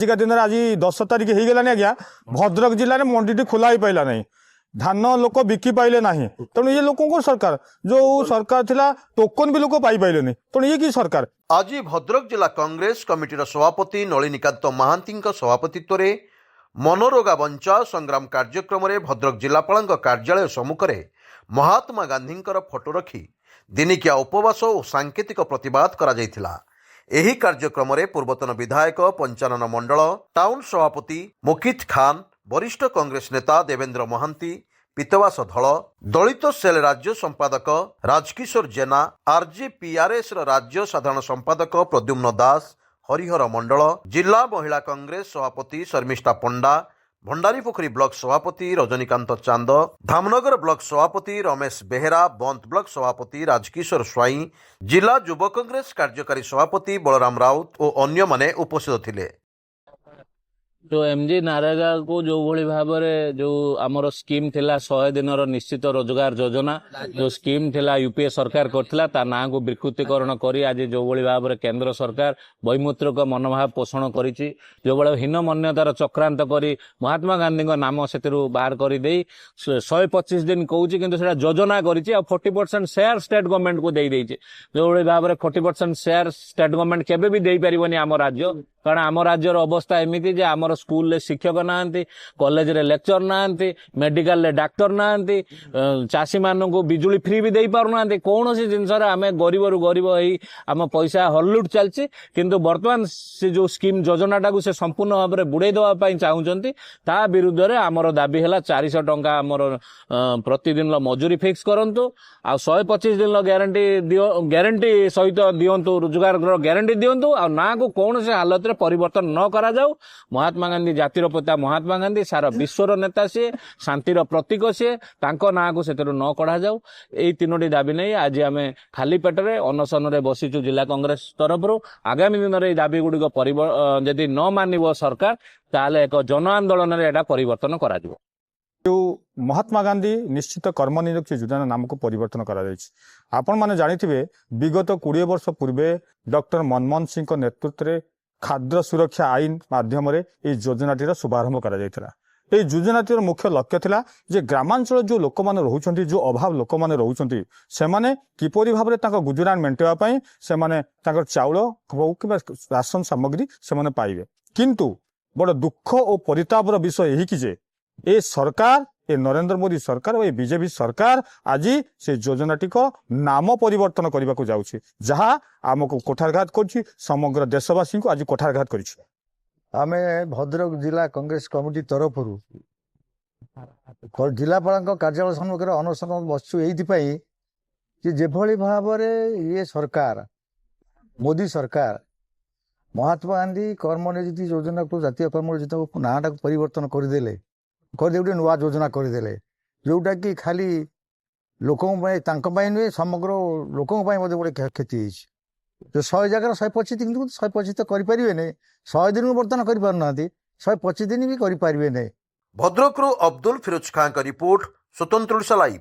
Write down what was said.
ଆଜିକା ଦିନରେ ଆଜି 10 ତାରିଖ ହେଇଗଲାନି ଆଜ୍ଞା, ଭଦ୍ରକ ଜିଲ୍ଲାରେ ମଣ୍ଡିଟି ଖୋଲା ହେଇପାରିଲା ନାହିଁ। ଧାନ ଲୋକ ବିକି ପାଇଲେ ନାହିଁ। ତେଣୁ ଇଏ ଲୋକଙ୍କ ସରକାର, ଯୋଉ ସରକାର ଥିଲା ଟୋକନ ବି ଲୋକ ପାଇପାରିଲେନି। ତେଣୁ ଇଏ କି ସରକାର? ଆଜି ଭଦ୍ରକ ଜିଲ୍ଲା କଂଗ୍ରେସ କମିଟିର ସଭାପତି ନଳିନୀକାନ୍ତ ମହାନ୍ତିଙ୍କ ସଭାପତିତ୍ୱରେ ମନୋରୋଗା ବଞ୍ଚାଅ ସଂଗ୍ରାମ କାର୍ଯ୍ୟକ୍ରମରେ ଭଦ୍ରକ ଜିଲ୍ଲାପାଳଙ୍କ କାର୍ଯ୍ୟାଳୟ ସମ୍ମୁଖରେ ମହାତ୍ମା ଗାନ୍ଧୀଙ୍କର ଫଟୋ ରଖି ଦିନିକିଆ ଉପବାସ ଓ ସାଙ୍କେତିକ ପ୍ରତିବାଦ କରାଯାଇଥିଲା। ଏହି କାର୍ଯ୍ୟକ୍ରମରେ ପୂର୍ବତନ ବିଧାୟକ ପଞ୍ଚାନନ ମଣ୍ଡଳ, ଟାଉନ ସଭାପତି ମୁକିତ ଖାନ, ବରିଷ୍ଠ କଂଗ୍ରେସ ନେତା ଦେବେନ୍ଦ୍ର ମହାନ୍ତି, ପିତବାସ ଧଳ, ଦଳିତ ସେଲ୍ ରାଜ୍ୟ ସମ୍ପାଦକ ରାଜକିଶୋର ଜେନା, ଆର୍ଜେପିଆର୍ଏସ୍ର ରାଜ୍ୟ ସାଧାରଣ ସମ୍ପାଦକ ପ୍ରଦ୍ୟୁମ୍ନ ଦାସ, ହରିହର ମଣ୍ଡଳ, ଜିଲ୍ଲା ମହିଳା କଂଗ୍ରେସ ସଭାପତି ଶର୍ମିଷ୍ଠା ପଣ୍ଡା, ଭଣ୍ଡାରୀପୋଖରୀ ବ୍ଲକ ସଭାପତି ରଜନୀକାନ୍ତ ଚାନ୍ଦ, ଧାମନଗର ବ୍ଲକ ସଭାପତି ରମେଶ ବେହେରା, ବନ୍ତ ବ୍ଲକ ସଭାପତି ରାଜକିଶୋର ସ୍ୱାଇଁ, ଜିଲ୍ଲା ଯୁବ କଂଗ୍ରେସ କାର୍ଯ୍ୟକାରୀ ସଭାପତି ବଳରାମ ରାଉତ ଓ ଅନ୍ୟମାନେ ଉପସ୍ଥିତ ଥିଲେ। जो एमजी नारेगा को जो भली भाबरे जो आमर स्कीम थिला 100 दिनर निश्चित रोजगार योजना जो स्कीम थिला यूपीए सरकार करथिला ता ना को विकृतीकरण करी आज जो भली भाबरे केंद्र सरकार वैमुत्रिक मनोभाव पोषण करिछि, जो बळे हीन मान्यतार चक्रांत करी महात्मा गांधी को नाम सेतिरु बाहर करी देई 125 दिन कहूछि, किंतु सेटा योजना करिछि आ 40% शेयर स्टेट गवर्नमेंट को देई दैछि। जो भली भाबरे 40% शेयर स्टेट गवर्नमेंट केबे भी देई परिबनी आम राज्य, कारण आम राज्यर अवस्था एमिति जे आमर स्कूल शिक्षक नाहांती, कॉलेज रे लेक्चर नाहांती, मेडिकल रे डाक्टर नाहांती, चाषी मानन को बिजुली फ्री भी देई पारु नाहांती। कोनोसी जिंस रे आमे गरीब रु गरीब होई आम पैसा हल्लुट चलछि, किंतु वर्तमान से जो स्कीम योजनाटा को से संपूर्ण भाव में बुड़ाई देवा पई चाहुचंती, ता विरुद्ध रे आमर दाबी हैला 400 टंका आमर प्रतिदिन मजूरी फिक्स करंतु आ 125 दिन ग्यारंटी सहित दियंतु, रोजगार ग्यारंटी दियंतु आ ना को कोनोसी हालत रे परिवर्तन न करा जाऊ। महात्मा गांधी जातिर पिता महात्मा गांधी सारा विश्वर नेता सी, शांतिर प्रतीक सी, तांको ना को सेतरु न कढ़ा जाऊ। एई तीनोटी दाबी नै आज आमे खाली पेटरे अनशन रे बसिचु जिला कांग्रेस तरफरु। आगामी दिन रे दाबी गुडी को यदि न मानिबो सरकार ताले एक जन आंदोलन रे एटा परिवर्तन करा जिवो। जो महात्मा गांधी निश्चित कर्मनिरपेक्ष योजना नाम को परिवर्तन करा जायछि। आपण माने जानिथिबे विगत 20 वर्ष पूर्वे डॉक्टर मनमोहन सिंह को नेतृत्व रे खाद्य सुरक्षा आईन माध्यम योजनाटीर शुभारंभ करा जायतिला। এই যোজনাটির মুখ্য লক্ষ্য ଥିଲା যে গ্রামাঞ্চল যে ଲୋକମାନେ ରହୁଛନ୍ତି, ଯେଉଁ ଅଭାବ ଲୋକମାନେ ରହୁଛନ୍ତି, ସେମାନେ କିପରି ଭାବରେ ତାଙ୍କ ଗୁଜୁରାଣ ମେଣ୍ଟାଇବା ପାଇଁ ସେମାନେ ତାଙ୍କର ଚାଉଳ ହଉ କିମ୍ବା ରାସନ ସାମଗ୍ରୀ ସେମାନେ ପାଇବେ। କିନ୍ତୁ ବଡ଼ ଦୁଃଖ ଓ ପରିତାପର ବିଷୟ ଏହିକି ଯେ ଏ ସରକାର, ଏ ନରେନ୍ଦ୍ର ମୋଦି ସରକାର ଓ ଏ ବିଜେପି ସରକାର ଆଜି ସେ ଯୋଜନାଟିକ ନାମ ପରିବର୍ତ୍ତନ କରିବାକୁ ଯାଉଛି, ଯାହା ଆମକୁ କୋଠାରଘାତ କରୁଛି, ସମଗ୍ର ଦେଶବାସୀଙ୍କୁ ଆଜି କୋଠାରଘାତ କରିଛି। आमे भद्रक जिला कांग्रेस कमिटी तरफ जिलापाल कार्यालय सम्मुख अनशन बसु ये जेभली भाव ये सरकार मोदी सरकार महात्मा गांधी कर्मनियोजित योजना को जातीय कर्मनियोजित नाटा को परिवर्तन करदे गोटे नुआ योजना करदे, जोटा कि खाली लोकों नुहे समग्र लोकों गोटे क्षति होती। जो 100 जगह 125 दिन 125 तो करें 100 दिन बर्तमान करना 125 दिन भी करें। भद्रकरू अब्दुल फिरोज खान का रिपोर्ट, स्वतंत्र ओडिशा लाइव।